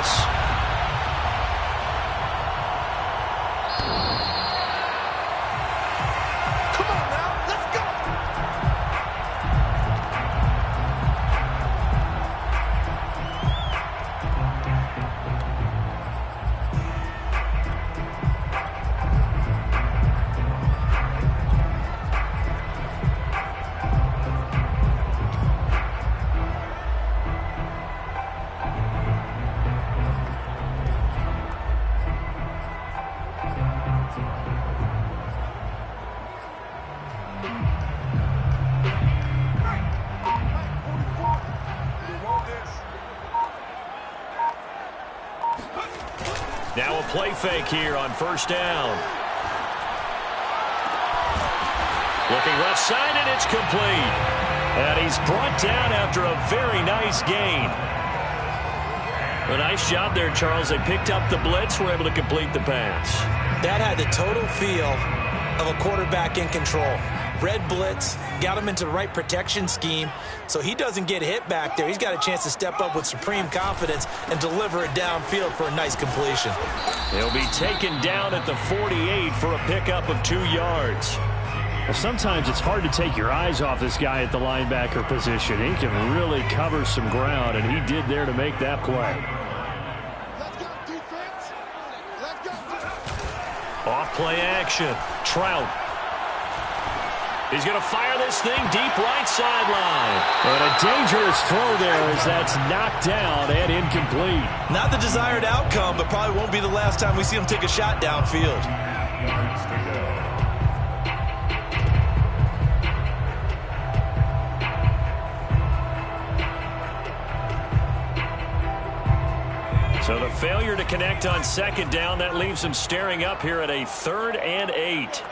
this. Now a play fake here on first down. Looking left side, and it's complete. And he's brought down after a very nice gain. A nice job there, Charles. They picked up the blitz, were able to complete the pass. That had the total feel of a quarterback in control. Red blitz, got him into the right protection scheme, so he doesn't get hit back there. He's got a chance to step up with supreme confidence and deliver it downfield for a nice completion. He'll be taken down at the 48 for a pickup of 2 yards. Well, sometimes it's hard to take your eyes off this guy at the linebacker position. He can really cover some ground, and he did there to make that play. Let's go, defense. Let's go. Off play action. Trout. He's going to fire this thing deep right sideline. And a dangerous throw there as that's knocked down and incomplete. Not the desired outcome, but probably won't be the last time we see him take a shot downfield. So the failure to connect on second down, that leaves him staring up here at a 3rd and 8.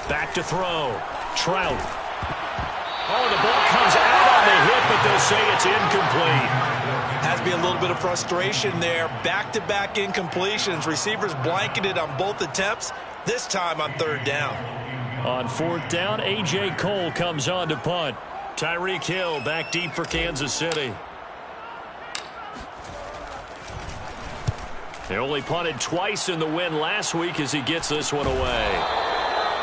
Back to throw. Trout. Oh, the ball comes out on the hit, but they'll say it's incomplete. Has to be a little bit of frustration there. Back-to-back incompletions. Receivers blanketed on both attempts, this time on 3rd down. On 4th down, A.J. Cole comes on to punt. Tyreek Hill back deep for Kansas City. They only punted twice in the win last week as he gets this one away.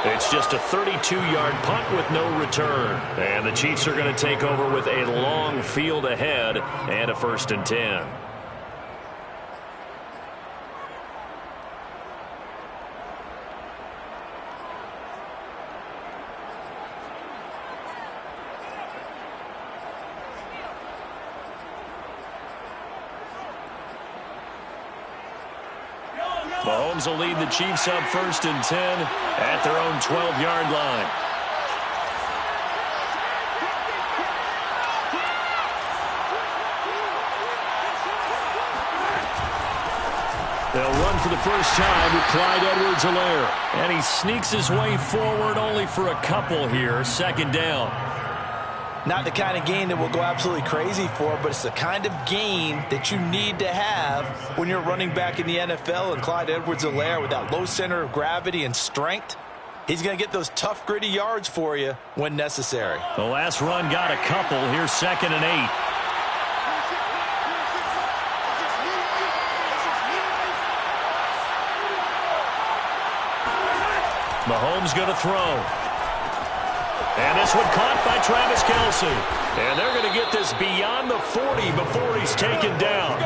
It's just a 32-yard punt with no return. And the Chiefs are going to take over with a long field ahead and a 1st and 10. Mahomes will lead the Chiefs up 1st and 10 at their own 12-yard line. They'll run for the first time with Clyde Edwards-Helaire. And he sneaks his way forward only for a couple here. 2nd down. Not the kind of gain that we'll go absolutely crazy for, but it's the kind of gain that you need to have when you're running back in the NFL. And Clyde Edwards-Helaire, with that low center of gravity and strength, he's going to get those tough, gritty yards for you when necessary. The last run got a couple. Here's 2nd and 8. Mahomes going to throw. And this one caught by Travis Kelsey. And they're going to get this beyond the 40 before he's taken down.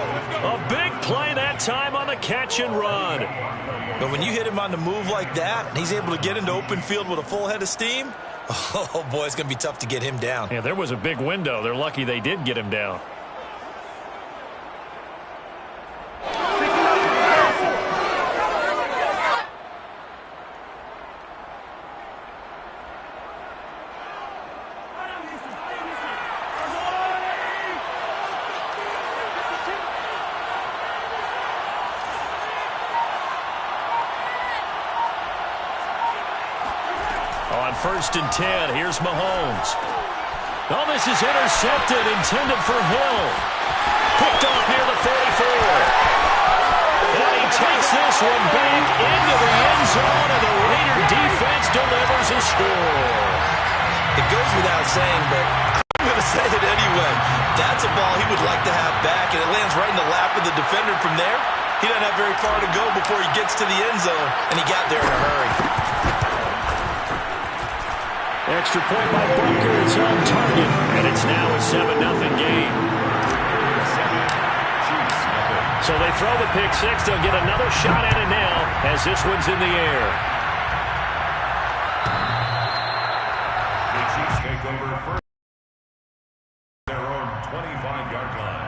A big play that time on the catch and run. But when you hit him on the move like that, and he's able to get into open field with a full head of steam, oh boy, it's going to be tough to get him down. Yeah, there was a big window. They're lucky they did get him down. On 1st and 10, here's Mahomes. Oh, this is intercepted, intended for Hill. Picked off near the 44. And he takes this one back into the end zone, and the Raider defense delivers a score. It goes without saying, but I'm going to to say it anyway. That's a ball he would like to have back, and it lands right in the lap of the defender from there. He doesn't have very far to go before he gets to the end zone, and he got there in a hurry. Extra point by Butker. It's on target, and it's now a 7-0 game. So they throw the pick six. They'll get another shot at it now as this one's in the air. The Chiefs take over first. Their own 25-yard line.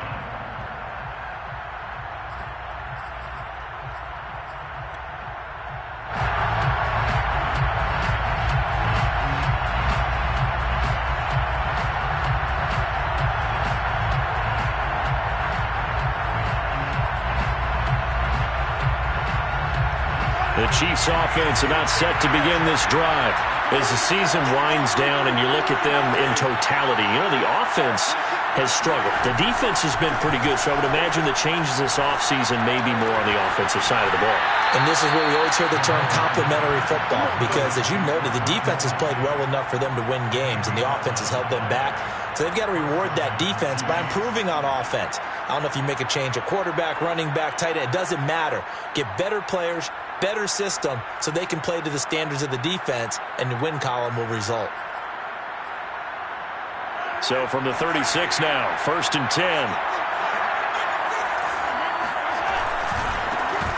The Chiefs offense about set to begin this drive. As the season winds down and you look at them in totality, you know, the offense has struggled. The defense has been pretty good, so I would imagine the changes this offseason may be more on the offensive side of the ball. And this is where we always hear the term complementary football, because as you noted, the defense has played well enough for them to win games, and the offense has held them back. So they've got to reward that defense by improving on offense. I don't know if you make a change at quarterback, running back, tight end. It doesn't matter. Get better players, better system, so they can play to the standards of the defense, and the win column will result. So from the 36 now, 1st and 10.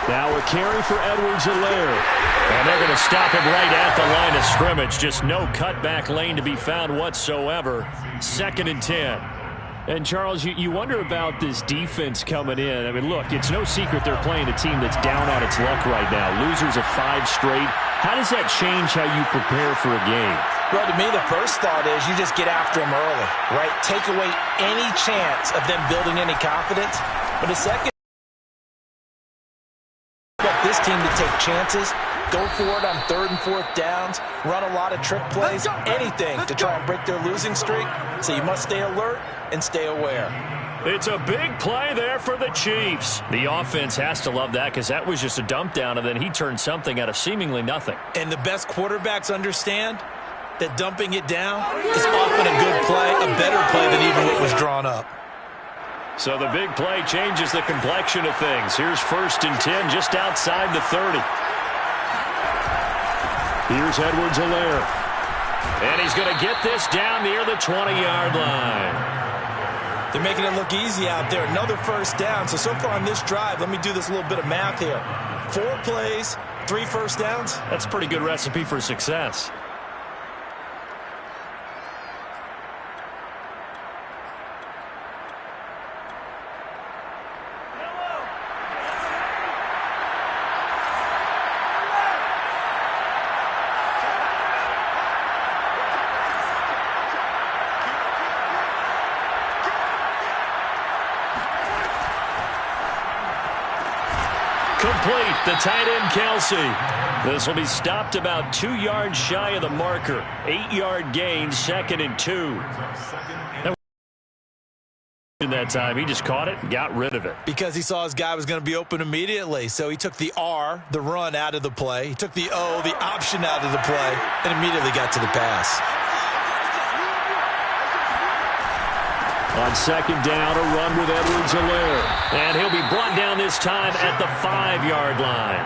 Now a carry for Edwards-Helaire. And they're going to stop him right at the line of scrimmage. Just no cutback lane to be found whatsoever. 2nd and 10. And, Charles, you wonder about this defense coming in. I mean, look, it's no secret they're playing a team that's down on its luck right now. Losers of 5 straight. How does that change how you prepare for a game? Well, to me, the first thought is you just get after them early, right? Take away any chance of them building any confidence. But the second, expect this team to take chances, go for it on 3rd and 4th downs, run a lot of trick plays, anything to try and break their losing streak. So you must stay alert and stay aware. It's a big play there for the Chiefs. The offense has to love that because that was just a dump down, and then he turned something out of seemingly nothing. And the best quarterbacks understand that dumping it down is often a good play, a better play than even what was drawn up. So the big play changes the complexion of things. Here's 1st and 10 just outside the 30. Here's Edwards-Helaire. And he's going to get this down near the 20-yard line. They're making it look easy out there. Another 1st down. So far on this drive, let me do this little bit of math here. 4 plays, 3 1st downs. That's a pretty good recipe for success. Complete, the tight end Kc. This will be stopped about 2 yards shy of the marker. 8-yard gain, 2nd and 2. In that time, he just caught it and got rid of it. Because he saw his guy was going to be open immediately. So he took the R, the run, out of the play. He took the O, the option, out of the play, and immediately got to the pass. On 2nd down, a run with Edwards-Helaire. And he'll be brought down this time at the 5-yard line.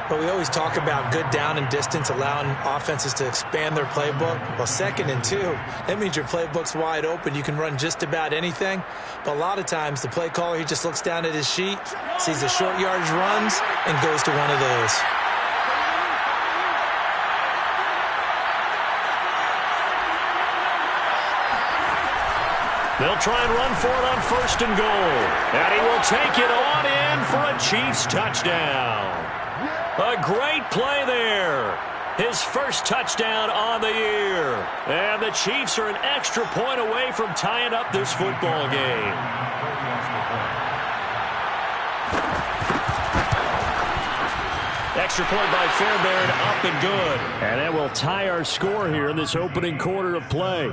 But we always talk about good down and distance, allowing offenses to expand their playbook. Well, 2nd and 2, that means your playbook's wide open. You can run just about anything. But a lot of times, the play caller, he just looks down at his sheet, sees the short yardage runs, and goes to one of those. They'll try and run for it on 1st and goal. And he will take it on in for a Chiefs touchdown. A great play there. His first touchdown on the year. And the Chiefs are an extra point away from tying up this football game. Extra point by Fairbairn, up and good. And that will tie our score here in this opening quarter of play.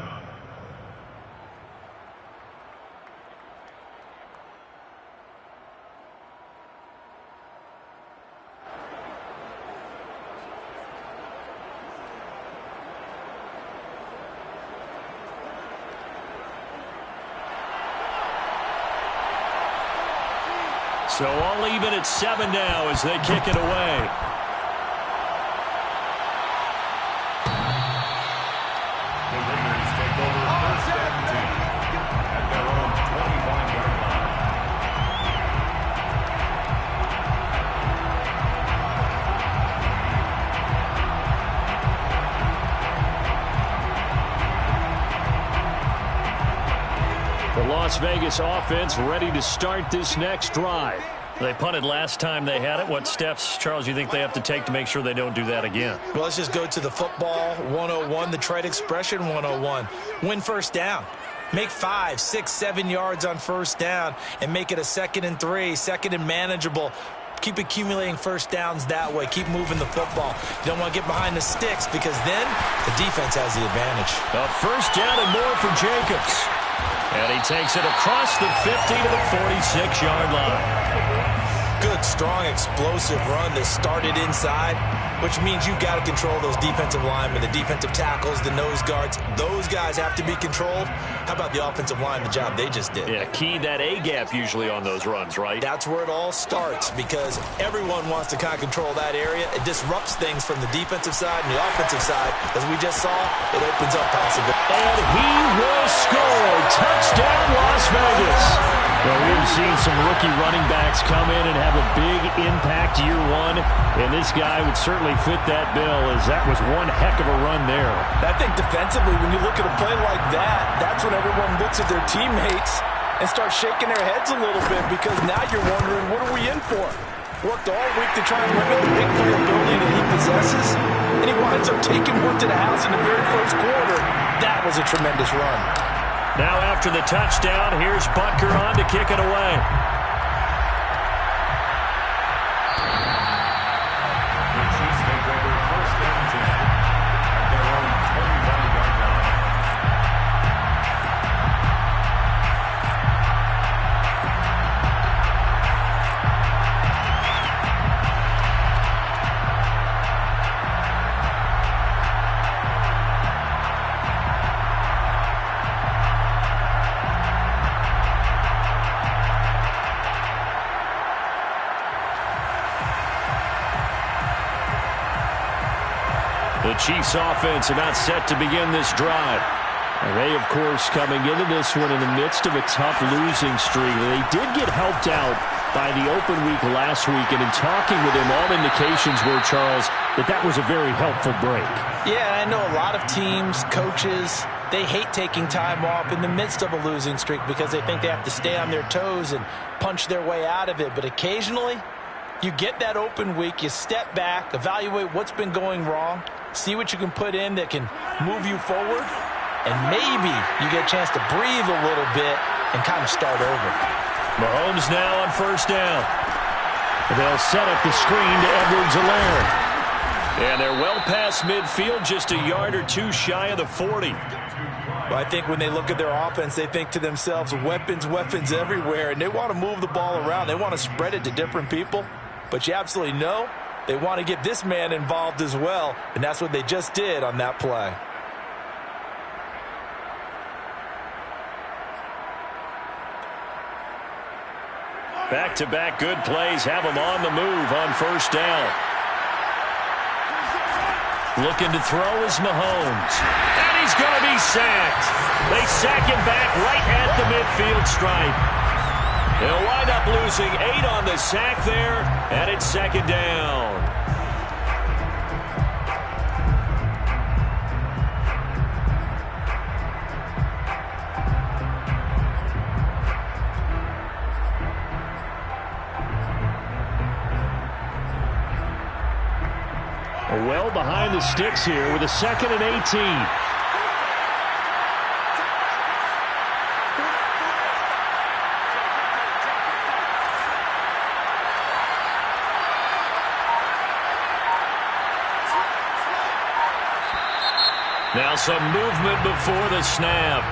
So all even at 7 now as they kick it away. The Raiders take over first and 10 at their own 25-yard line. The Las Vegas offense ready to start this next drive. They punted last time they had it. What steps, Charles, you think they have to take to make sure they don't do that again? Well, let's just go to the football 101, the trade expression 101. Win first down. Make 5, 6, 7 yards on first down and make it a 2nd and 3, 2nd and manageable. Keep accumulating first downs that way. Keep moving the football. You don't want to get behind the sticks because then the defense has the advantage. A first down and more for Jacobs. And he takes it across the 50 to the 46-yard line. Good, strong, explosive run that started inside, which means you've got to control those defensive linemen, the defensive tackles, the nose guards. Those guys have to be controlled. How about the offensive line, the job they just did? Yeah, key that A-gap usually on those runs, right? That's where it all starts because everyone wants to kind of control that area. It disrupts things from the defensive side and the offensive side. As we just saw, it opens up possibilities. And he will score. Touchdown, Las Vegas. Well, we've seen some rookie running backs come in and have a big impact year one, and this guy would certainly fit that bill as that was one heck of a run there. I think defensively, when you look at a play like that, that's when everyone looks at their teammates and starts shaking their heads a little bit because now you're wondering, what are we in for? Worked all week to try and limit the big play ability that he possesses, and he winds up taking one to the house in the very first quarter. That was a tremendous run. Now after the touchdown, here's Butker on to kick it away. The Chiefs take over first and 10 at their own 25-yard line. The Chiefs offense about set to begin this drive. And they, of course, coming into this one in the midst of a tough losing streak. They did get helped out by the open week last week, and in talking with him, all indications were, Charles, that was a very helpful break. Yeah, I know a lot of teams, coaches, they hate taking time off in the midst of a losing streak because they think they have to stay on their toes and punch their way out of it. But occasionally, you get that open week, you step back, evaluate what's been going wrong, see what you can put in that can move you forward, and maybe you get a chance to breathe a little bit and kind of start over. Mahomes now on first down. They'll set up the screen to Edwards-Helaire. And they're well past midfield, just a yard or two shy of the 40. Well, I think when they look at their offense, they think to themselves, weapons, weapons everywhere, and they want to move the ball around. They want to spread it to different people, but you absolutely know they want to get this man involved as well, and that's what they just did on that play. Back-to-back good plays have him on the move on first down. Looking to throw is Mahomes. And he's going to be sacked. They sack him back right at the midfield stripe. They'll wind up losing 8 on the sack there, and it's second down. Well behind the sticks here with a 2nd and 18. Now some movement before the snap.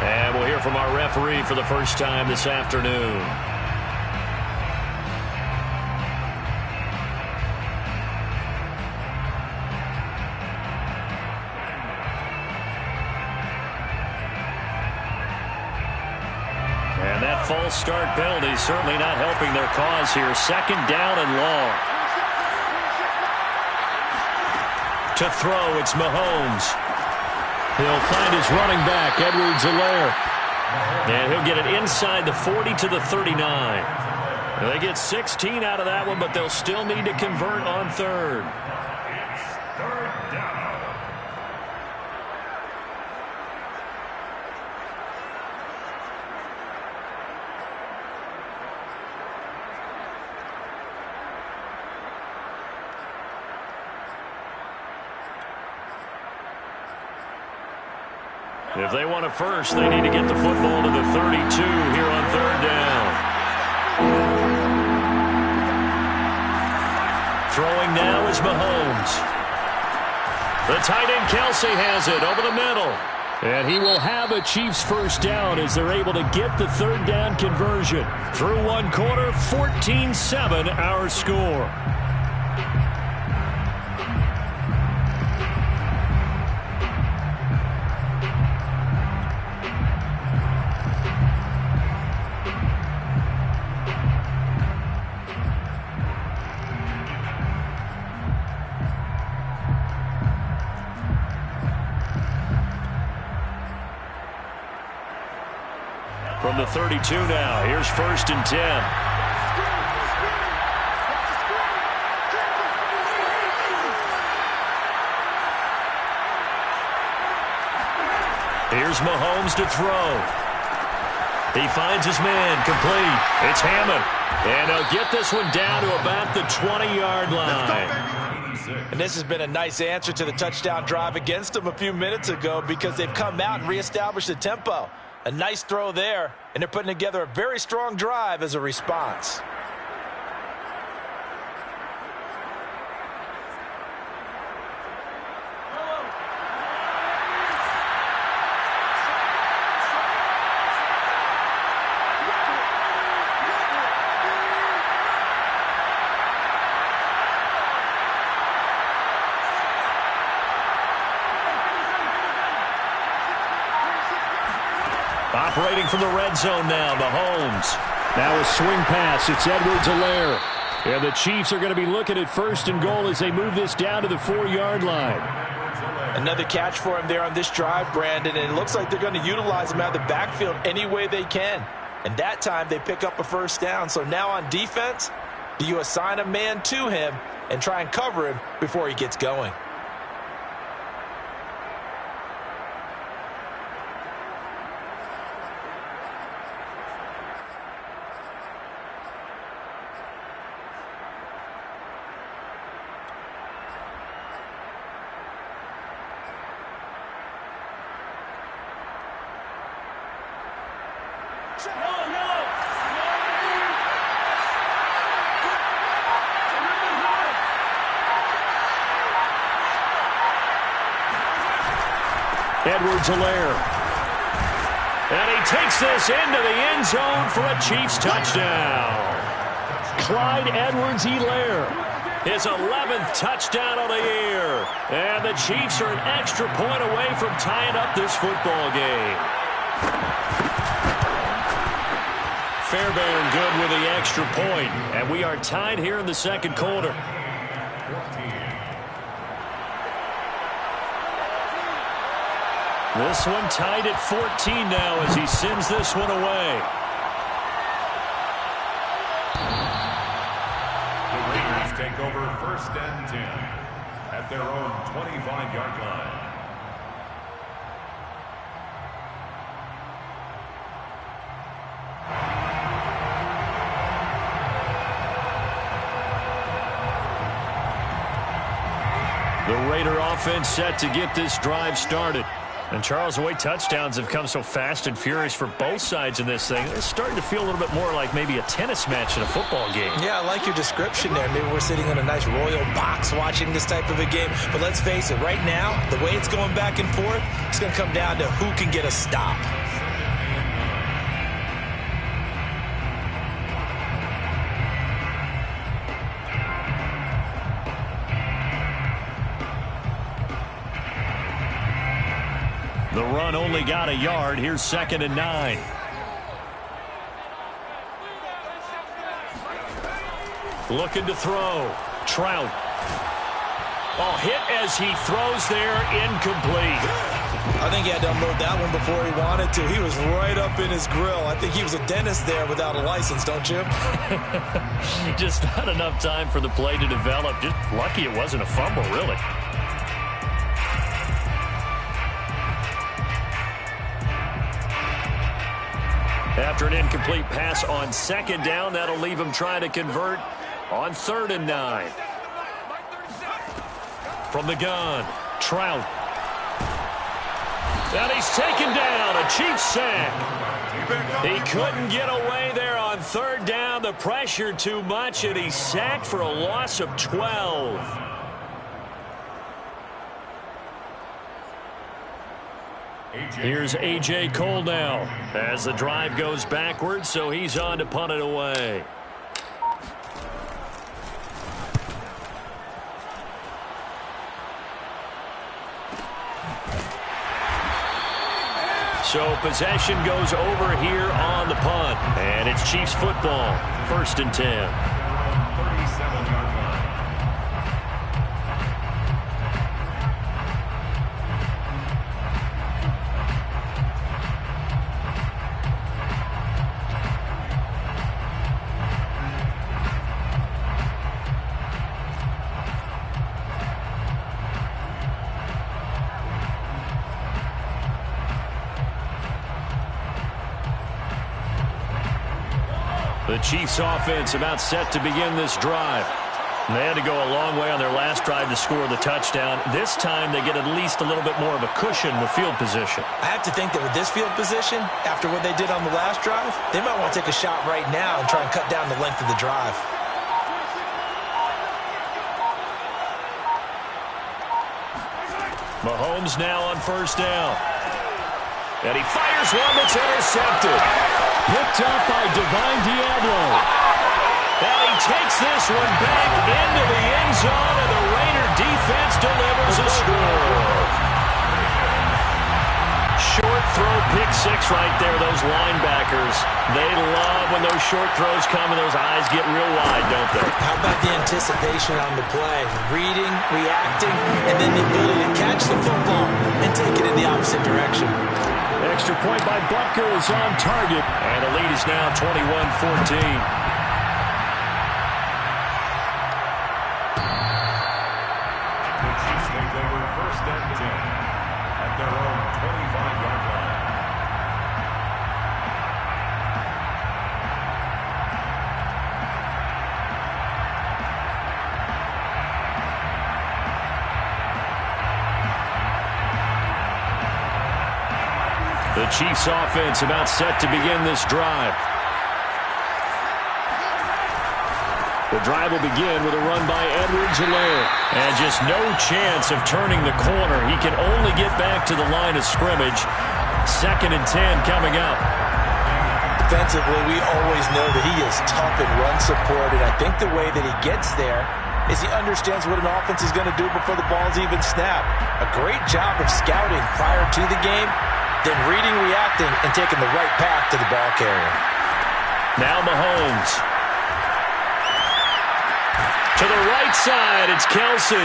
And we'll hear from our referee for the first time this afternoon. that false start penalty certainly not helping their cause here. Second down and long. To throw, it's Mahomes. He'll find his running back, Edwards-Helaire. And he'll get it inside the 40 to the 39. They get 16 out of that one, but they'll still need to convert on third. Third down. If they want it first, they need to get the football to the 32 here on third down. Throwing now is Mahomes. The tight end Kelsey has it over the middle. And he will have a Chiefs first down as they're able to get the third down conversion. Through one quarter, 14-7 our score. From the 32 now, here's first and 10. Here's Mahomes to throw. He finds his man, complete. It's Hammond. And he'll get this one down to about the 20-yard line. And this has been a nice answer to the touchdown drive against them a few minutes ago because they've come out and reestablished the tempo. A nice throw there, and they're putting together a very strong drive as a response. Operating from the red zone now, Mahomes. Now a swing pass. It's Edwards-Helaire. And the Chiefs are going to be looking at first and goal as they move this down to the 4-yard line. Another catch for him there on this drive, Brandon, and it looks like they're going to utilize him out of the backfield any way they can. And that time they pick up a first down. So now on defense, do you assign a man to him and try and cover him before he gets going? Edwards-Helaire. And he takes this into the end zone for a Chiefs touchdown. Clyde Edwards-Helaire, his 11th touchdown of the year. And the Chiefs are an extra point away from tying up this football game. Fairbairn good with the extra point. And we are tied here in the second quarter. This one tied at 14 now as he sends this one away. The Raiders take over first and 10 at their own 25-yard line. The Raider offense set to get this drive started. And, Charles, the way touchdowns have come so fast and furious for both sides in this thing, it's starting to feel a little bit more like maybe a tennis match in a football game. Yeah, I like your description there. Maybe we're sitting in a nice royal box watching this type of a game. But let's face it, right now, the way it's going back and forth, it's going to come down to who can get a stop. The run only got a yard. Here's 2nd and 9. Looking to throw. Trout. Oh, hit as he throws there, incomplete. I think he had to unload that one before he wanted to. He was right up in his grill. I think he was a dentist there without a license, don't you? Just not enough time for the play to develop. Just lucky it wasn't a fumble, really. After an incomplete pass on second down, that'll leave him trying to convert on 3rd and 9. From the gun, Trout. And he's taken down, a Chiefs sack. He couldn't get away there on 3rd down. The pressure too much, and he's sacked for a loss of 12. Here's A.J. Cole now as the drive goes backwards, so he's on to punt it away. So possession goes over here on the punt. And it's Chiefs football. 1st and 10. 37-yard line. The Chiefs offense about set to begin this drive. They had to go a long way on their last drive to score the touchdown. This time they get at least a little bit more of a cushion with field position. I have to think that with this field position, after what they did on the last drive, they might want to take a shot right now and try and cut down the length of the drive. Mahomes now on 1st down. And he fires one that's intercepted. Picked up by Divine Diablo. And he takes this one back into the end zone, and the Raider defense delivers a score. Short throw, pick 6 right there. Those linebackers, they love when those short throws come and those eyes get real wide, don't they? How about the anticipation on the play? Reading, reacting, and then the ability to catch the football and take it in the opposite direction. Extra point by Butker is on target. And the lead is now 21-14. The Chiefs take over 1st and 10 at their own 25-yard line. The Chiefs offense about set to begin this drive. The drive will begin with a run by Edwards-Helaire. And just no chance of turning the corner. He can only get back to the line of scrimmage. 2nd and 10 coming up. Defensively, we always know that he is tough in run support, and I think the way that he gets there is he understands what an offense is going to do before the ball's even snapped. A great job of scouting prior to the game, then reading, reacting, and taking the right path to the ball carrier. Now Mahomes. To the right side, it's Kelsey.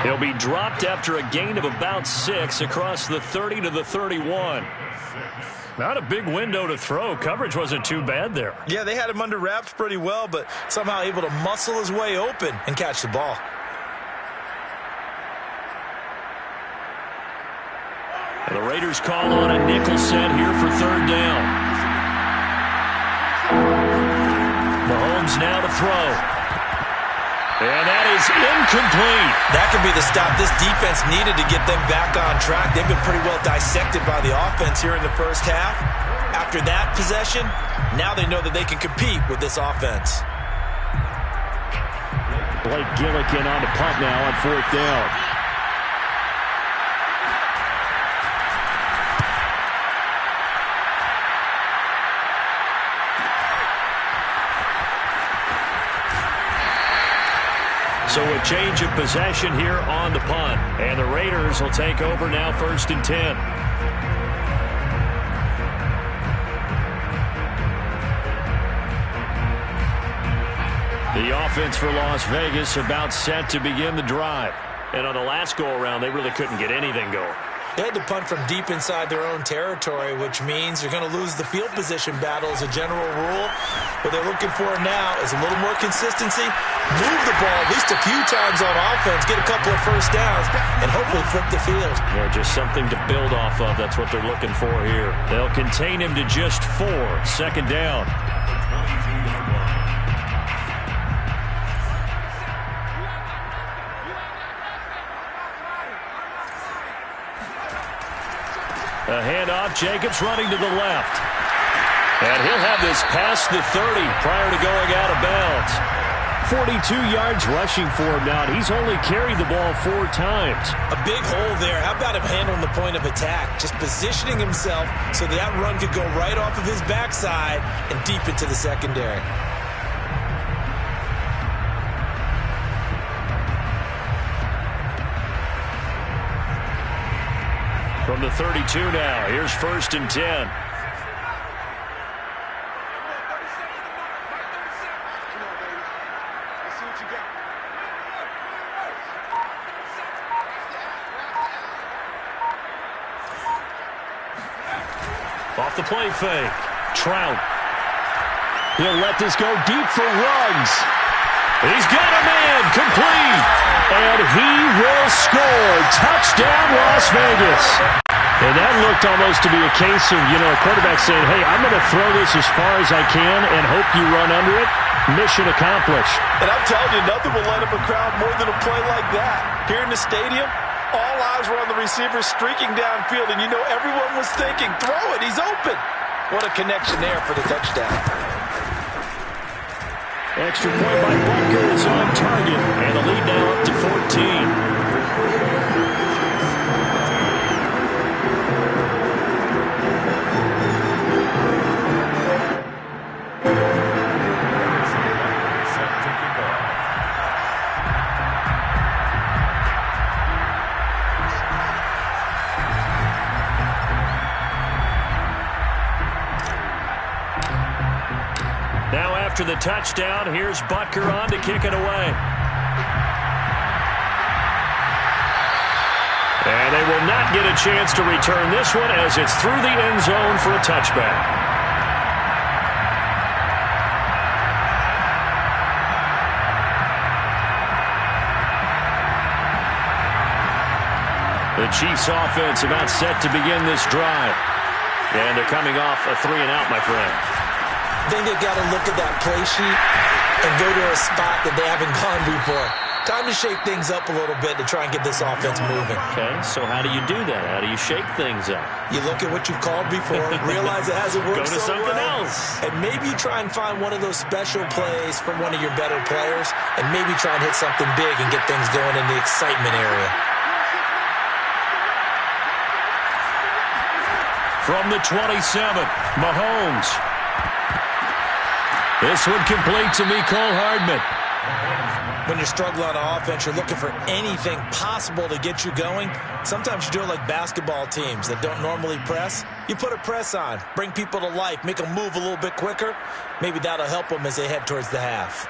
He'll be dropped after a gain of about 6 across the 30 to the 31. Not a big window to throw. Coverage wasn't too bad there. Yeah, they had him under wraps pretty well, but somehow able to muscle his way open and catch the ball. And the Raiders call on a nickel set here for 3rd down. Mahomes now to throw. And that is incomplete. That could be the stop this defense needed to get them back on track. They've been pretty well dissected by the offense here in the first half. After that possession, now they know that they can compete with this offense. Blake Gillikin on the punt now on 4th down. So a change of possession here on the punt. And the Raiders will take over now 1st and 10. The offense for Las Vegas about set to begin the drive. And on the last go-around, they really couldn't get anything going. They had to punt from deep inside their own territory, which means you're going to lose the field position battle as a general rule. What they're looking for now is a little more consistency, move the ball at least a few times on offense, get a couple of first downs, and hopefully flip the field. Yeah, just something to build off of. That's what they're looking for here. They'll contain him to just 4. Second down. A handoff, Jacobs running to the left. And he'll have this past the 30 prior to going out of bounds. 42 yards rushing for him now. He's only carried the ball 4 times. A big hole there. How about him handling the point of attack? Just positioning himself so that run could go right off of his backside and deep into the secondary. From the 32 now, here's 1st and 10. Off the play fake. Trout. He'll let this go deep for Ruggs. He's got a man complete. And he will score. Touchdown, Las Vegas. And that looked almost to be a case of, a quarterback saying, hey, I'm going to throw this as far as I can and hope you run under it. Mission accomplished. And I'm telling you, nothing will let up a crowd more than a play like that. Here in the stadium, all eyes were on the receiver streaking downfield, and everyone was thinking, throw it, he's open. What a connection there for the touchdown. Extra point by Butker is on target, and the lead now up to 14. Now after the touchdown, here's Butker on to kick it away. And they will not get a chance to return this one as it's through the end zone for a touchback. The Chiefs offense about set to begin this drive. And they're coming off a 3-and-out, my friend. I think they've got to look at that play sheet and go to a spot that they haven't gone before. Time to shake things up a little bit to try and get this offense moving. Okay, so how do you do that? How do you shake things up? You look at what you've called before, realize it hasn't worked Go to so something well, else. and maybe try and find one of those special plays from one of your better players, and maybe try and hit something big and get things going in the excitement area. From the 27, Mahomes. This one complete to Mecole Hardman. When you're struggling on offense, you're looking for anything possible to get you going. Sometimes you do it like basketball teams that don't normally press. You put a press on, bring people to life, make them move a little bit quicker. Maybe that'll help them as they head towards the half.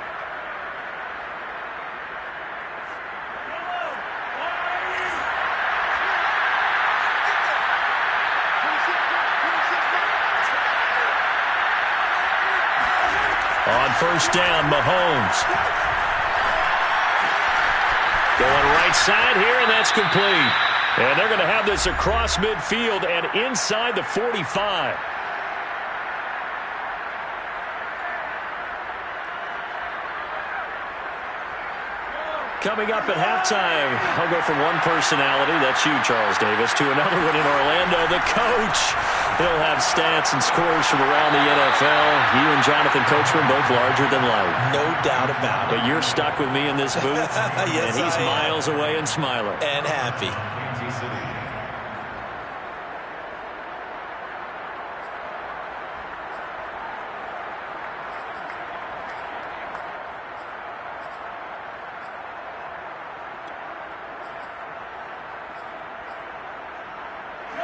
On 1st down, Mahomes. Going right side here, and that's complete. And they're going to have this across midfield and inside the 45. Coming up at halftime, I'll go from one personality, that's you, Charles Davis, to another one in Orlando, the coach. He'll have stats and scores from around the NFL. You and Jonathan Coachman both larger than life. No doubt about it. But you're stuck with me in this booth, yes, and he's I am. miles away and smiling. And happy.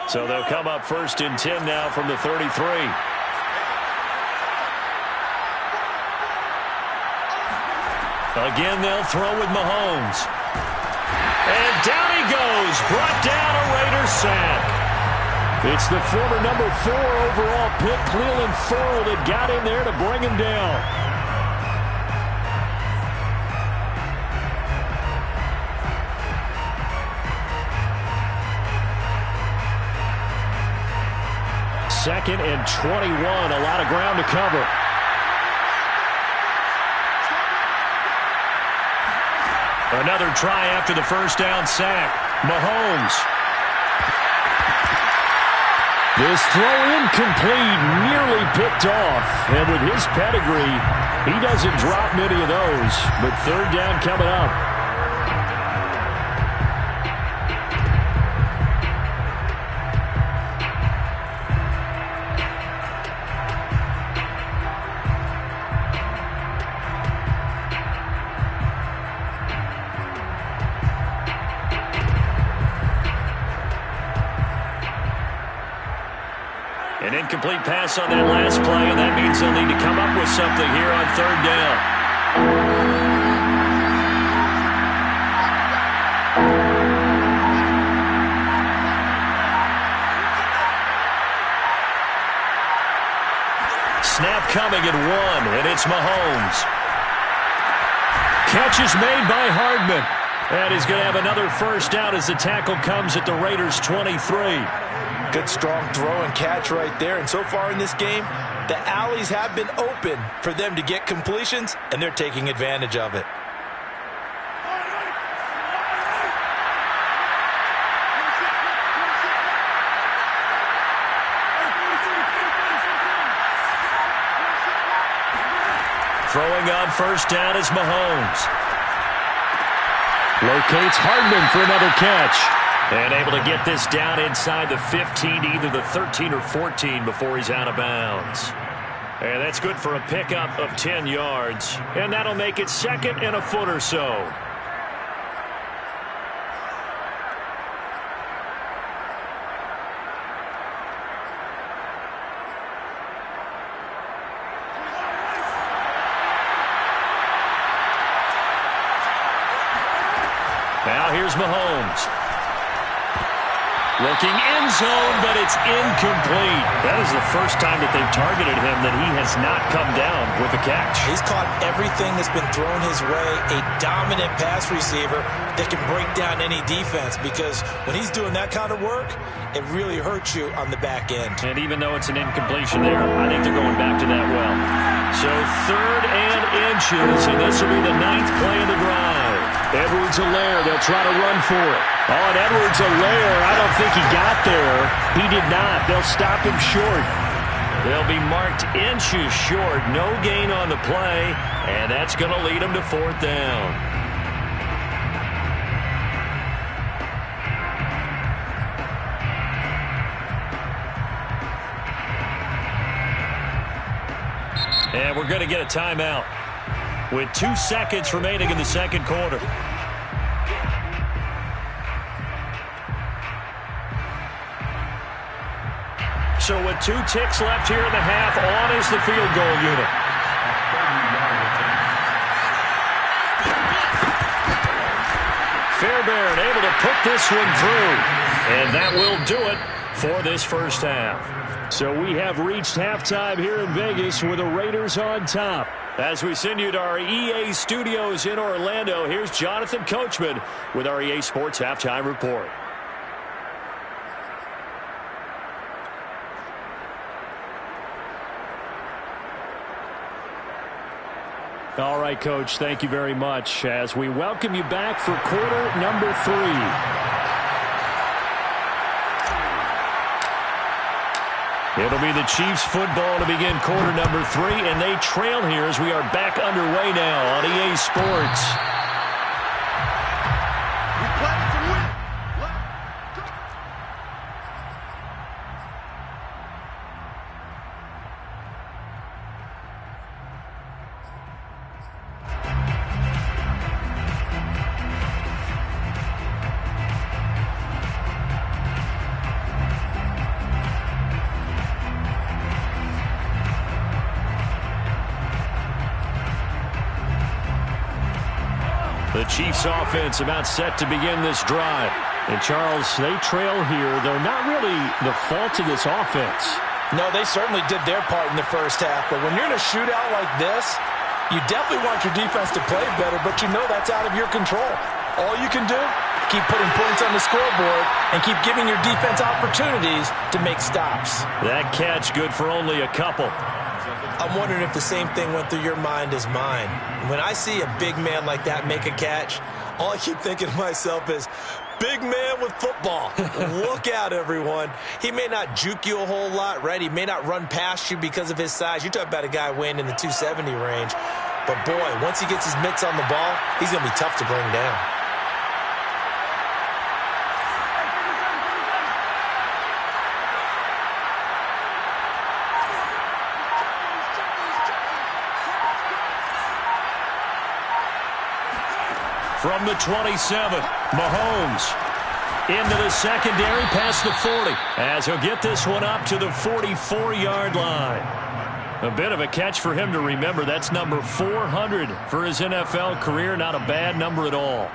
So they'll come up 1st and 10 now from the 33. Again, they'll throw with Mahomes. And down he goes. Brought down, a Raiders sack. It's the former number 4 overall pick, Cleveland Ferrell, that got in there to bring him down. Second and 21, a lot of ground to cover. Another try after the first down sack. Mahomes. This throw incomplete, nearly picked off. And with his pedigree, he doesn't drop many of those. But third down coming up. An incomplete pass on that last play, and that means they'll need to come up with something here on third down. Snap coming at 1, and it's Mahomes. Catch is made by Hardman. And he's going to have another first down as the tackle comes at the Raiders' 23. Good, strong throw and catch right there. And so far in this game, the alleys have been open for them to get completions, and they're taking advantage of it. Throwing on first down is Mahomes. Locates Hardman for another catch. And able to get this down inside the 15, either the 13 or 14 before he's out of bounds. And that's good for a pickup of 10 yards. And that'll make it second and a foot or so. Now here's Mahomes. Looking end zone, but it's incomplete. That is the first time that they've targeted him that he has not come down with a catch. He's caught everything that's been thrown his way. A dominant pass receiver that can break down any defense, because when he's doing that kind of work, it really hurts you on the back end. And even though it's an incompletion there, I think they're going back to that well. So third and inches, and this will be the 9th play of the drive. Edwards-Helaire, they'll try to run for it. Oh, and Edwards-Helaire, I don't think he got there. He did not. They'll stop him short. They'll be marked inches short. No gain on the play, and that's going to lead them to fourth down. And we're going to get a timeout with 2 seconds remaining in the second quarter. So with 2 ticks left here in the half, on is the field goal unit. Fairbairn able to put this one through. And that will do it for this first half. So we have reached halftime here in Vegas with the Raiders on top. As we send you to our EA studios in Orlando, here's Jonathan Coachman with our EA Sports Halftime Report. All right, Coach, thank you very much as we welcome you back for quarter number 3. It'll be the Chiefs football to begin quarter number 3, and they trail here as we are back underway now on EA Sports. We play to win. Let's go. The Chiefs offense about set to begin this drive. And Charles, they trail here, though not really the fault of this offense. No, they certainly did their part in the first half. But when you're in a shootout like this, you definitely want your defense to play better, but you know that's out of your control. All you can do, keep putting points on the scoreboard and keep giving your defense opportunities to make stops. That catch good for only a couple. I'm wondering if the same thing went through your mind as mine. When I see a big man like that make a catch, all I keep thinking to myself is, big man with football. Look out, everyone. He may not juke you a whole lot, right? He may not run past you because of his size. You're talking about a guy weighing in the 270 range. But, boy, once he gets his mitts on the ball, he's going to be tough to bring down. From the 27, Mahomes into the secondary past the 40 as he'll get this one up to the 44-yard line. A bit of a catch for him to remember. That's number 400 for his NFL career. Not a bad number at all.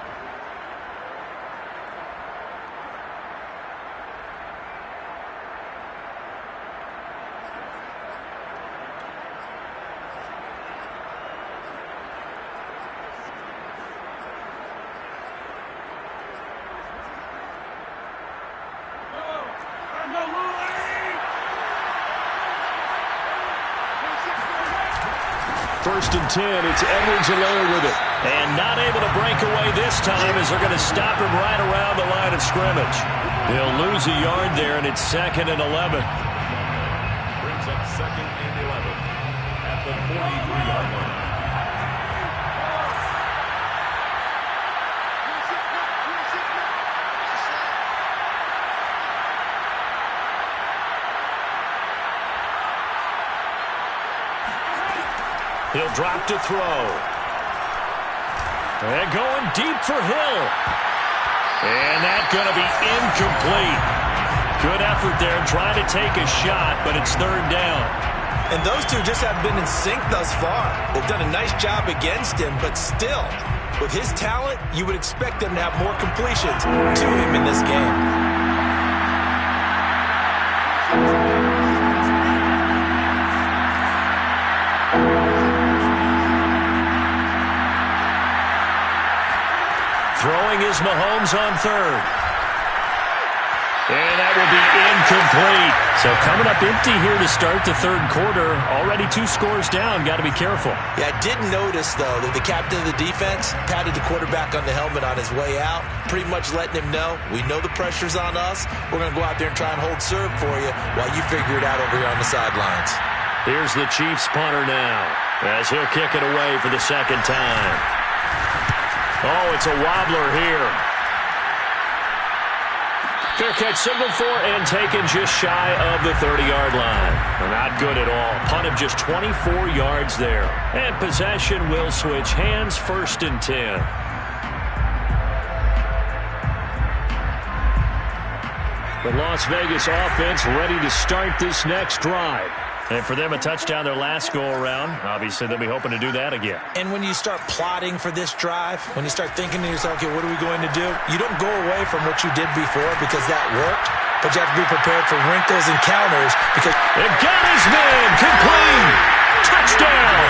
First and 10, it's Edwards-Helaire with it. And not able to break away this time as they're going to stop him right around the line of scrimmage. He'll lose a yard there, and it's 2nd and 11. Brings up 2nd and 11 at the 43-yard line. He'll drop to throw. And going deep for Hill. And that's going to be incomplete. Good effort there trying to take a shot, but it's 3rd down. And those two just have been in sync thus far. They've done a nice job against him, but still, with his talent, you would expect them to have more completions to him in this game. Throwing is Mahomes on 3rd. And that will be incomplete. So coming up empty here to start the 3rd quarter. Already 2 scores down. Got to be careful. Yeah, I did notice, though, that the captain of the defense patted the quarterback on the helmet on his way out, pretty much letting him know, we know the pressure's on us. We're going to go out there and try and hold serve for you while you figure it out over here on the sidelines. Here's the Chiefs punter now as he'll kick it away for the 2nd time. Oh, it's a wobbler here. Fair catch signaled for and taken just shy of the 30-yard line. Not good at all. Punt of just 24 yards there. And possession will switch hands, 1st and 10. The Las Vegas offense ready to start this next drive. And for them, a touchdown their last go-around. Obviously, they'll be hoping to do that again. And when you start plotting for this drive, when you start thinking to yourself, okay, what are we going to do? You don't go away from what you did before because that worked, but you have to be prepared for wrinkles and counters because... It got his man complete! Touchdown!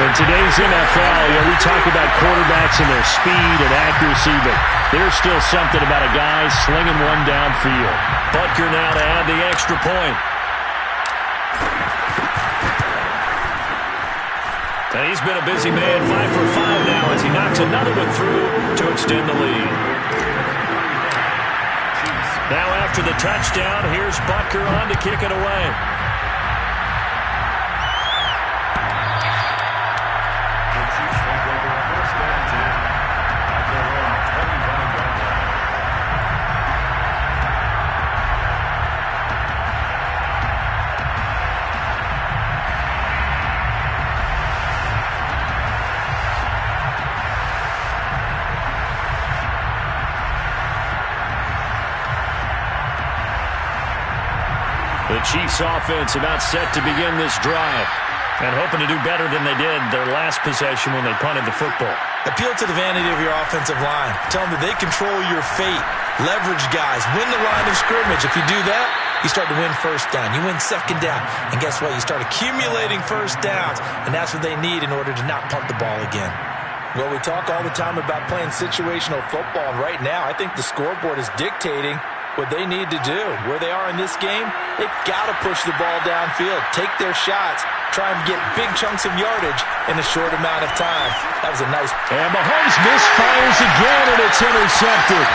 In today's NFL, we talk about quarterbacks and their speed and accuracy, but there's still something about a guy slinging one downfield. Butker now to add the extra point. And he's been a busy man, 5 for 5 now as he knocks another one through to extend the lead. Now after the touchdown, here's Butker on to kick it away. The Chiefs take over 1st and 10 at their own 25-yard line. The Chiefs offense about set to begin this drive and hoping to do better than they did their last possession when they punted the football. Appeal to the vanity of your offensive line. Tell them that they control your fate. Leverage guys. Win the line of scrimmage. If you do that, you start to win first down. You win second down. And guess what? You start accumulating first downs. And that's what they need in order to not punt the ball again. Well, we talk all the time about playing situational football. And right now, I think the scoreboard is dictating what they need to do. Where they are in this game, they've got to push the ball downfield, take their shots, try and get big chunks of yardage in a short amount of time. That was a nice... And Mahomes misfires again, and it's intercepted.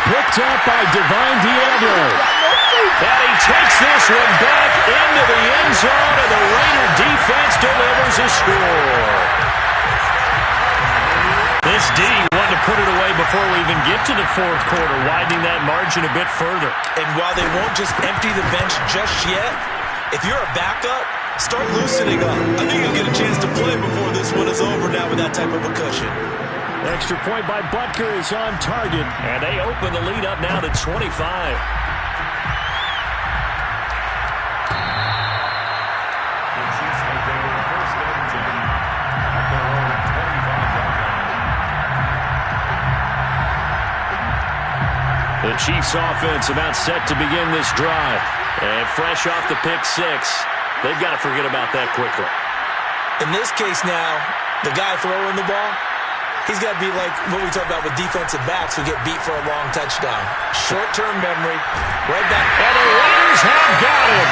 Picked up by Divine Diablo. And he takes this one back into the end zone, and the Raider defense delivers a score. This D wanted to put it away before we even get to the fourth quarter, widening that margin a bit further. And while they won't just empty the bench just yet, if you're a backup, start loosening up. I think you'll get a chance to play before this one is over now with that type of a cushion. Extra point by Butker is on target. And they open the lead up now to 25. The Chiefs offense about set to begin this drive. And fresh off the pick six, they've got to forget about that quickly. In this case now, the guy throwing the ball, he's got to be like what we talk about with defensive backs who get beat for a long touchdown. Short-term memory, right back. And the Raiders have got him.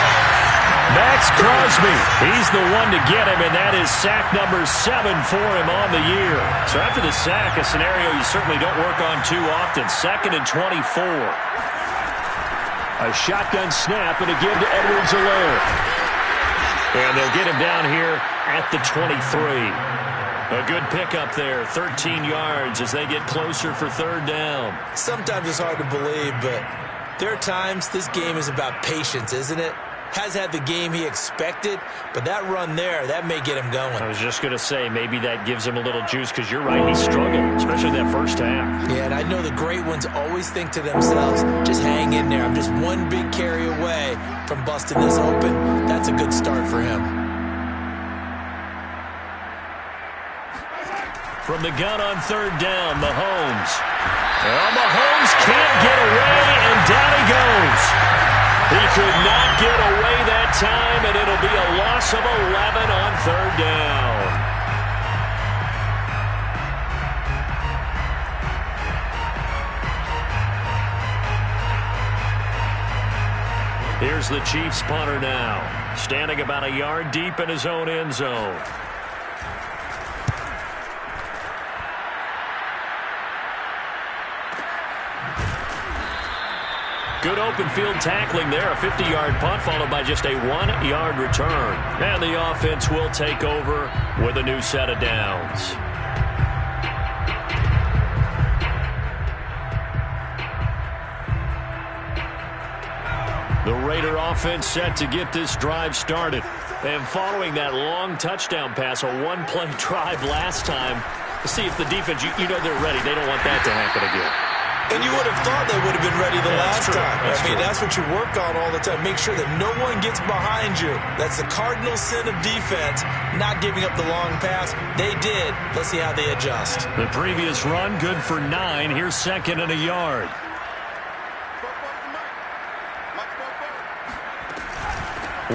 Max Crosby, he's the one to get him, and that is sack number 7 for him on the year. So after the sack, a scenario you certainly don't work on too often. 2nd and 24. A shotgun snap and a give to Edwards-Helaire. And they'll get him down here at the 23. A good pickup there, 13 yards as they get closer for third down. Sometimes it's hard to believe, but there are times this game is about patience, isn't it? Has had the game he expected, but that run there, that may get him going. I was just going to say, maybe that gives him a little juice, because you're right, he struggled, especially that first half. Yeah, and I know the great ones always think to themselves, just hang in there. I'm just one big carry away from busting this open. That's a good start for him. From the gun on third down, Mahomes. Well, Mahomes can't get away, and down he goes. He could not get away that time, and it'll be a loss of 11 on third down. Here's the Chiefs punter now, standing about a yard deep in his own end zone. Good open field tackling there, a 50-yard punt followed by just a 1-yard return. And the offense will take over with a new set of downs. The Raider offense set to get this drive started. And following that long touchdown pass, a one-play drive last time, to see if the defense, you know they're ready. They don't want that to happen again. And you would have thought they would have been ready the last time. That's what you work on all the time. Make sure that no one gets behind you. That's the cardinal sin of defense, not giving up the long pass. They did. Let's see how they adjust. The previous run, good for 9. Here's 2nd and a yard.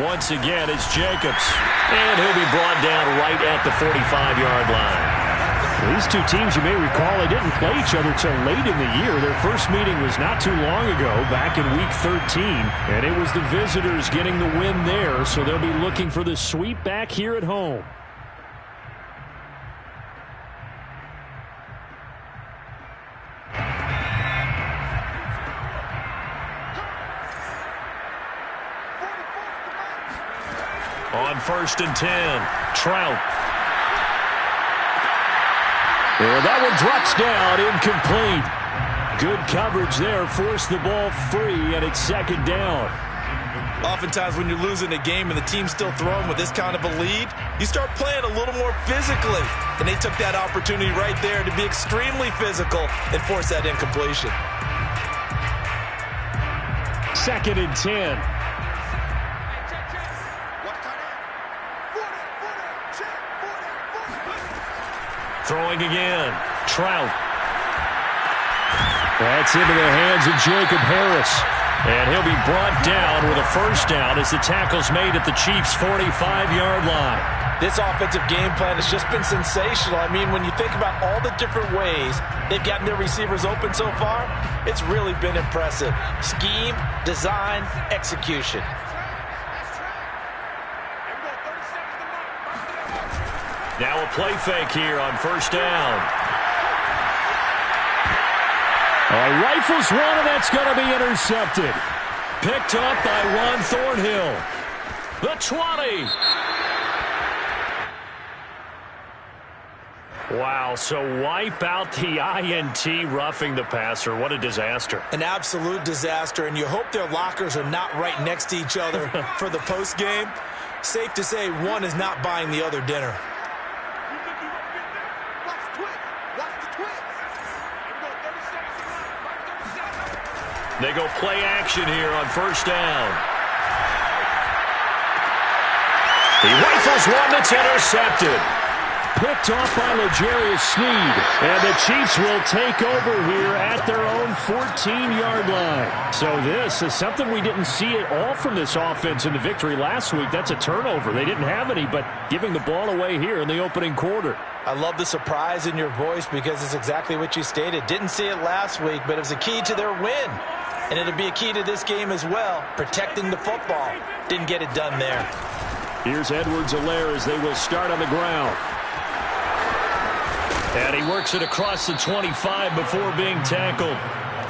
Once again, it's Jacobs. And he'll be brought down right at the 45-yard line. These two teams, you may recall, they didn't play each other till late in the year. Their first meeting was not too long ago, back in Week 13. And it was the visitors getting the win there, so they'll be looking for the sweep back here at home. On 1st and 10, Trout. Well, that one drops down, incomplete. Good coverage there, forced the ball free, and it's 2nd down. Oftentimes when you're losing a game and the team's still throwing with this kind of a lead, you start playing a little more physically. And they took that opportunity right there to be extremely physical and force that incompletion. 2nd and 10. Throwing again. Trout. That's into the hands of Jacob Harris. And he'll be brought down with a first down as the tackle's made at the Chiefs' 45-yard line. This offensive game plan has just been sensational. I mean, when you think about all the different ways they've gotten their receivers open so far, it's really been impressive. Scheme, design, execution. Now a play fake here on first down. Rifles one, and that's going to be intercepted. Picked up by Juan Thornhill. The 20. Wow, so wipe out the INT, roughing the passer. What a disaster. An absolute disaster, and you hope their lockers are not right next to each other for the postgame. Safe to say one is not buying the other dinner. They go play action here on first down. He rifles one that's intercepted. Picked off by L'Jarius Sneed. And the Chiefs will take over here at their own 14-yard line. So this is something we didn't see at all from this offense in the victory last week. That's a turnover. They didn't have any, but giving the ball away here in the opening quarter. I love the surprise in your voice because it's exactly what you stated. Didn't see it last week, but it was a key to their win. And it'll be a key to this game as well, protecting the football. Didn't get it done there. Here's Edwards-Helaire as they will start on the ground. And he works it across the 25 before being tackled.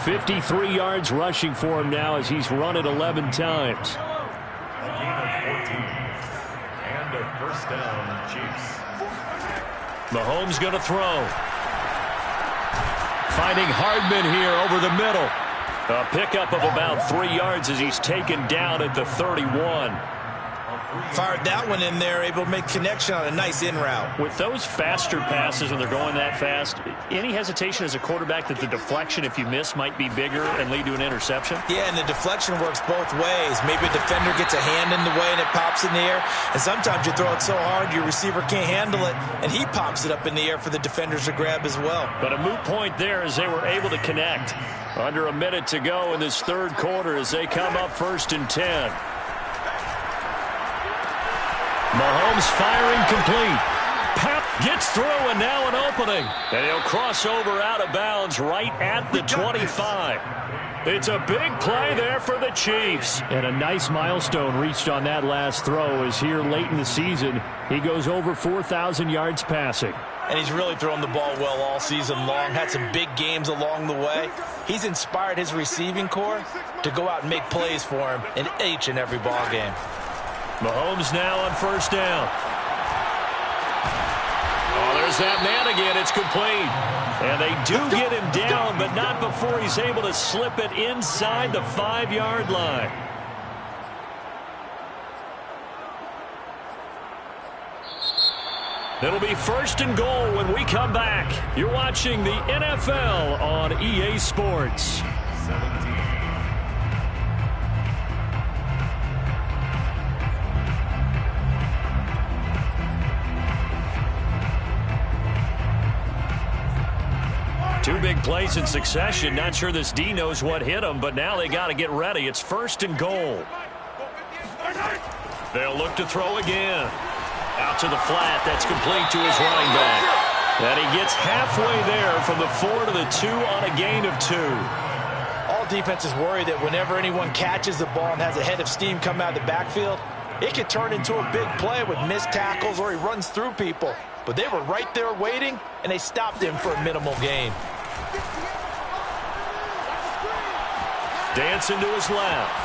53 yards rushing for him now as he's run it 11 times. A gain of 14. And a first down, Chiefs. Mahomes going to throw. Finding Hardman here over the middle. A pickup of about 3 yards as he's taken down at the 31. Fired that one in there, able to make connection on a nice in route. With those faster passes when they're going that fast, any hesitation as a quarterback that the deflection, if you miss, might be bigger and lead to an interception? Yeah, and the deflection works both ways. Maybe a defender gets a hand in the way and it pops in the air. And sometimes you throw it so hard your receiver can't handle it, and he pops it up in the air for the defenders to grab as well. But a moot point there as they were able to connect. Under a minute to go in this third quarter as they come up 1st and 10. Mahomes firing complete. Pap gets through, and now an opening. And he'll cross over out of bounds right at the 25. It's a big play there for the Chiefs. And a nice milestone reached on that last throw as here late in the season, he goes over 4,000 yards passing. And he's really thrown the ball well all season long. Had some big games along the way. He's inspired his receiving corps to go out and make plays for him in each and every ball game. Mahomes now on first down. Oh, there's that man again. It's complete. And they do get him down, but not before he's able to slip it inside the 5-yard line. It'll be 1st and goal when we come back. You're watching the NFL on EA Sports. 17. Two big plays in succession. Not sure this D knows what hit him, but now they got to get ready. It's 1st and goal. They'll look to throw again. Out to the flat. That's complete to his running back. And he gets halfway there from the 4 to the 2 on a gain of 2. All defenses worry that whenever anyone catches the ball and has a head of steam come out of the backfield, it could turn into a big play with missed tackles or he runs through people. But they were right there waiting, and they stopped him for a minimal gain. Dancing to his left.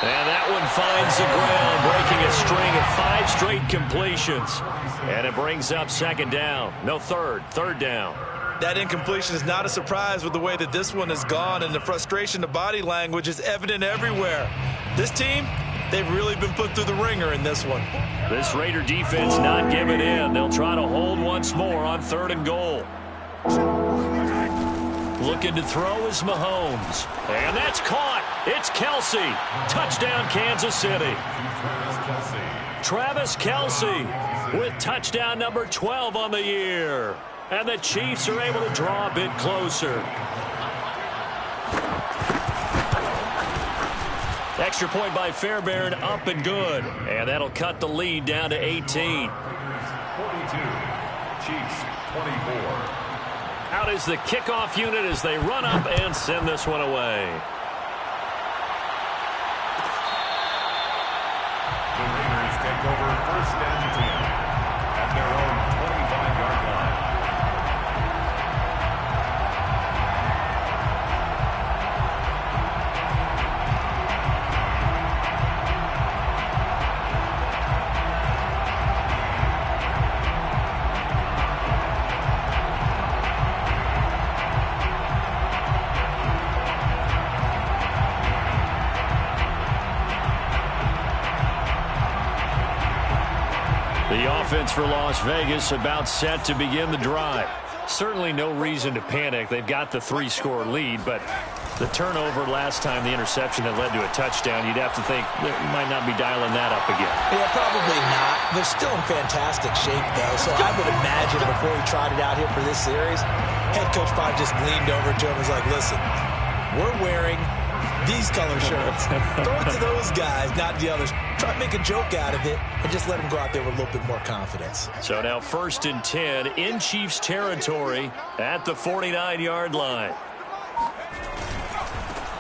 And that one finds the ground, breaking a string of 5 straight completions. And it brings up 2nd down. No, third down. That incompletion is not a surprise with the way that this one has gone, and the frustration, the body language is evident everywhere. This team, they've really been put through the ringer in this one. This Raider defense not giving in. They'll try to hold once more on 3rd and goal. Looking to throw is Mahomes. And that's caught. It's Kelsey. Touchdown, Kansas City. Travis Kelsey with touchdown number 12 on the year. And the Chiefs are able to draw a bit closer. Extra point by Fairbairn, up and good. And that'll cut the lead down to 18. 42, Chiefs 24. Out is the kickoff unit as they run up and send this one away. The Raiders take over first and 10 at their own 25-yard line. The offense for Las Vegas about set to begin the drive. Certainly no reason to panic. They've got the 3-score lead, but the turnover last time, the interception that led to a touchdown, you'd have to think they might not be dialing that up again. Yeah, probably not. They're still in fantastic shape, though, so I would imagine before he trotted out here for this series, head coach probably just leaned over to him and was like, listen, we're wearing these color shirts. Throw it to those guys, not the others. Try to make a joke out of it and just let them go out there with a little bit more confidence. So now 1st and 10 in Chiefs territory at the 49-yard line.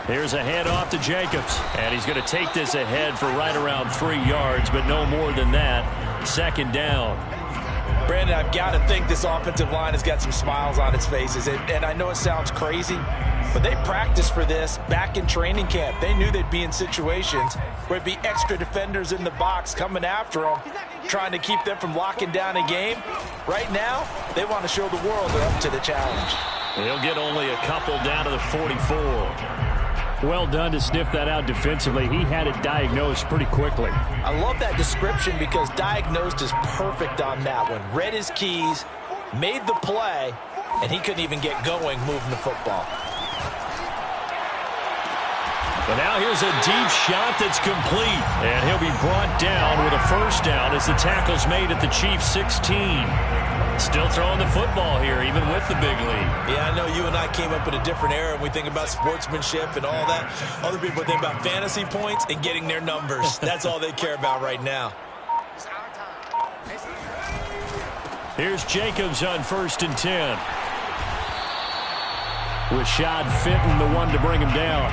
Here's a handoff to Jacobs, and he's going to take this ahead for right around 3 yards, but no more than that. 2nd down. Brandon, I've got to think this offensive line has got some smiles on its faces, and I know it sounds crazy, but they practiced for this back in training camp. They knew they'd be in situations where it'd be extra defenders in the box coming after them, trying to keep them from locking down a game. Right now, they want to show the world they're up to the challenge. He'll get only a couple down to the 44. Well done to sniff that out defensively. He had it diagnosed pretty quickly. I love that description because diagnosed is perfect on that one. Read his keys, made the play, and he couldn't even get going moving the football. But now here's a deep shot that's complete. And he'll be brought down with a 1st down as the tackle's made at the Chiefs' 16. Still throwing the football here, even with the big lead. Yeah, I know you and I came up in a different era and we think about sportsmanship and all that. Other people think about fantasy points and getting their numbers. That's all they care about right now. Here's Jacobs on 1st and 10. Rashad Fenton, the one to bring him down.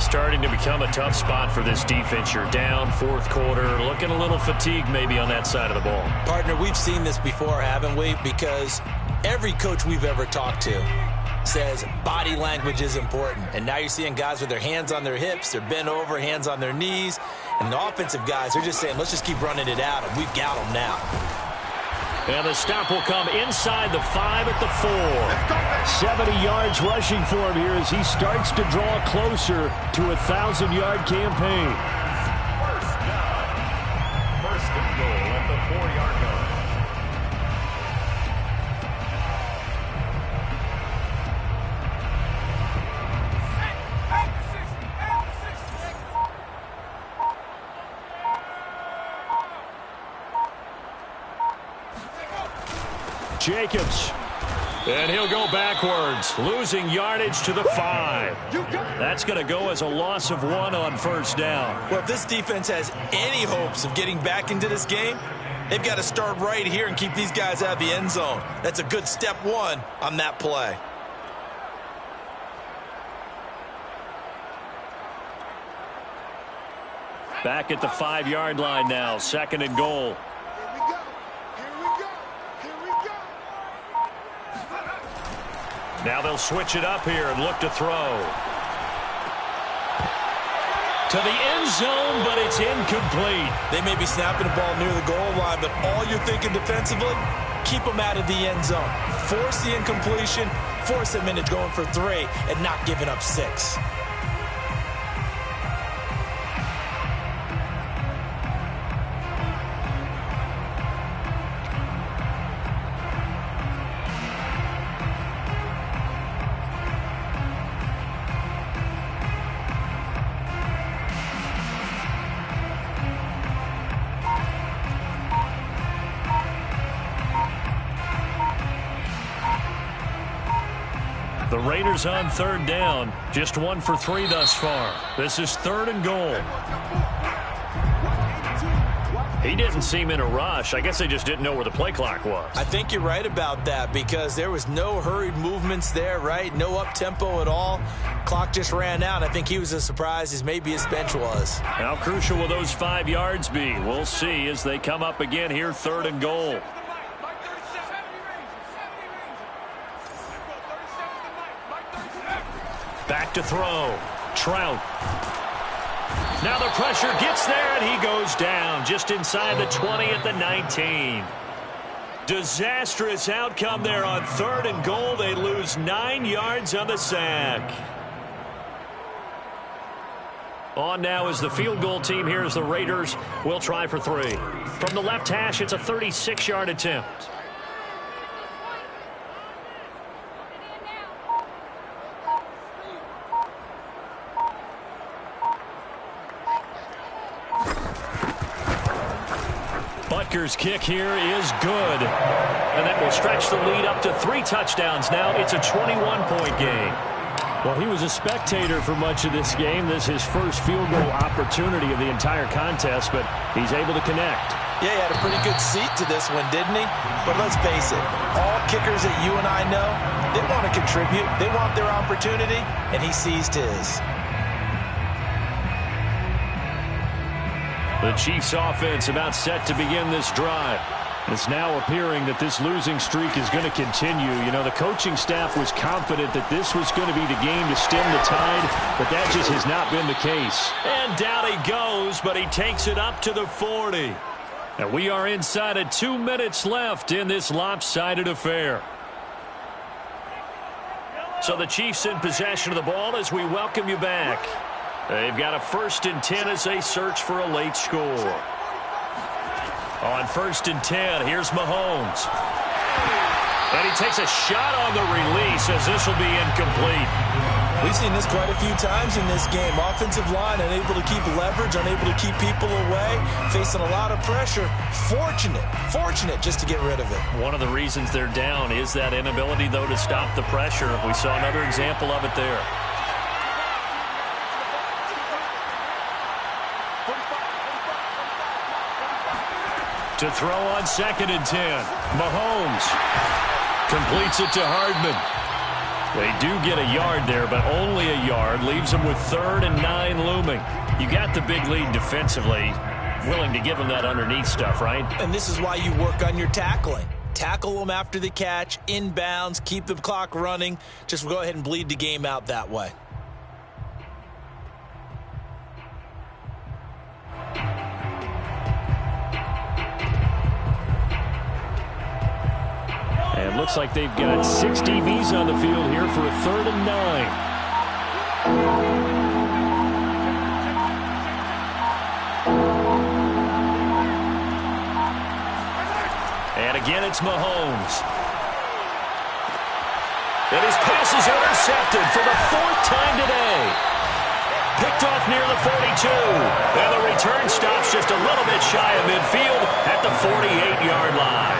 Starting to become a tough spot for this defense. You're down 4th quarter, looking a little fatigued maybe on that side of the ball. Partner, we've seen this before, haven't we? Because every coach we've ever talked to says body language is important. And now you're seeing guys with their hands on their hips, they're bent over, hands on their knees. And the offensive guys, they're just saying, let's just keep running it out, and we've got them now. And the stop will come inside the 5 at the 4. 70 yards rushing for him here as he starts to draw closer to a 1,000-yard campaign. 1st down. 1st and goal at the 4-yard line. Jacobs. And he'll go backwards, losing yardage to the 5. That's going to go as a loss of 1 on 1st down. Well, if this defense has any hopes of getting back into this game, they've got to start right here and keep these guys out of the end zone. That's a good step 1 on that play. Back at the 5-yard line now, 2nd and goal. Now they'll switch it up here and look to throw. To the end zone, but it's incomplete. They may be snapping the ball near the goal line, but all you're thinking defensively, keep them out of the end zone. Force the incompletion, force them into going for 3, and not giving up 6. The Raiders on third down. Just 1 for 3 thus far. This is 3rd and goal. He didn't seem in a rush. I guess they just didn't know where the play clock was. I think you're right about that because there was no hurried movements there, right? No up-tempo at all. Clock just ran out. I think he was as surprised as maybe his bench was. How crucial will those 5 yards be? We'll see as they come up again here, 3rd and goal. Back to throw. Trout. Now the pressure gets there, and he goes down just inside the 20 at the 19. Disastrous outcome there on 3rd and goal. They lose 9 yards on the sack. On now is the field goal team here as the Raiders will try for 3. From the left hash, it's a 36-yard attempt. Butker's kick here is good. And that will stretch the lead up to 3 touchdowns now. It's a 21-point game. Well, he was a spectator for much of this game. This is his first field goal opportunity of the entire contest, but he's able to connect. Yeah, he had a pretty good seat to this one, didn't he? But let's face it, all kickers that you and I know, they want to contribute. They want their opportunity, and he seized his. The Chiefs offense about set to begin this drive. It's now appearing that this losing streak is going to continue. You know, the coaching staff was confident that this was going to be the game to stem the tide, but that just has not been the case. And down he goes, but he takes it up to the 40. And we are inside of 2 minutes left in this lopsided affair. So the Chiefs in possession of the ball as we welcome you back. They've got a 1st and 10 as they search for a late score. On 1st and 10, here's Mahomes. And he takes a shot on the release as this will be incomplete. We've seen this quite a few times in this game. Offensive line unable to keep leverage, unable to keep people away, facing a lot of pressure. Fortunate just to get rid of it. One of the reasons they're down is that inability, though, to stop the pressure. We saw another example of it there. To throw on 2nd and 10. Mahomes completes it to Hardman. They do get a yard there, but only a yard. Leaves them with 3rd and 9 looming. You got the big lead defensively. Willing to give them that underneath stuff, right? And this is why you work on your tackling. Tackle them after the catch, inbounds, keep the clock running. Just go ahead and bleed the game out that way. And looks like they've got 6 DBs on the field here for a 3rd and 9. And again, it's Mahomes. And his pass is intercepted for the 4th time today. Picked off near the 42. And the return stops just a little bit shy of midfield at the 48-yard line.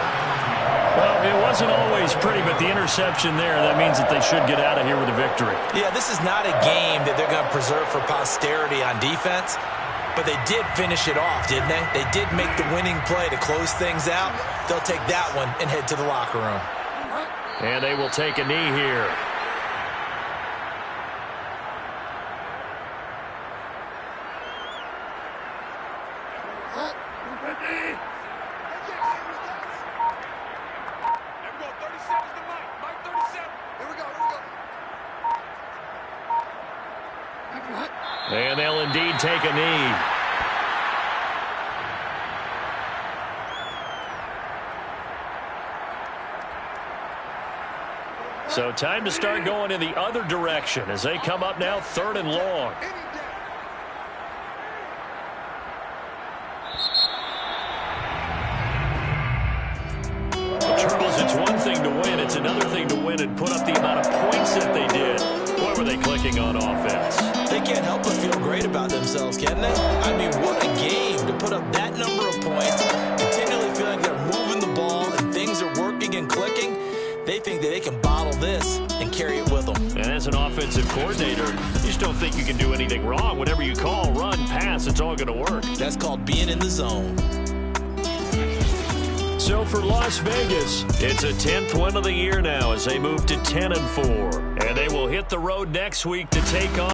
Well, it wasn't always pretty, but the interception there, that means that they should get out of here with a victory. Yeah, this is not a game that they're going to preserve for posterity on defense, but they did finish it off, didn't they? They did make the winning play to close things out. They'll take that one and head to the locker room. And they will take a knee here. And they'll indeed take a knee. So time to start going in the other direction as they come up now 3rd and long. Charles, it's one thing to win. It's another thing to win and put up the amount of points that they did. Boy, were they clicking on offense. They can't help but feel great about themselves, can they? I mean, what a game to put up that number of points, continually feeling they're moving the ball and things are working and clicking. They think that they can bottle this and carry it with them. And as an offensive coordinator, you just don't think you can do anything wrong. Whatever you call, run, pass, it's all going to work. That's called being in the zone. So for Las Vegas, it's a 10th win of the year now as they move to 10-4. And they will hit the road next week to take on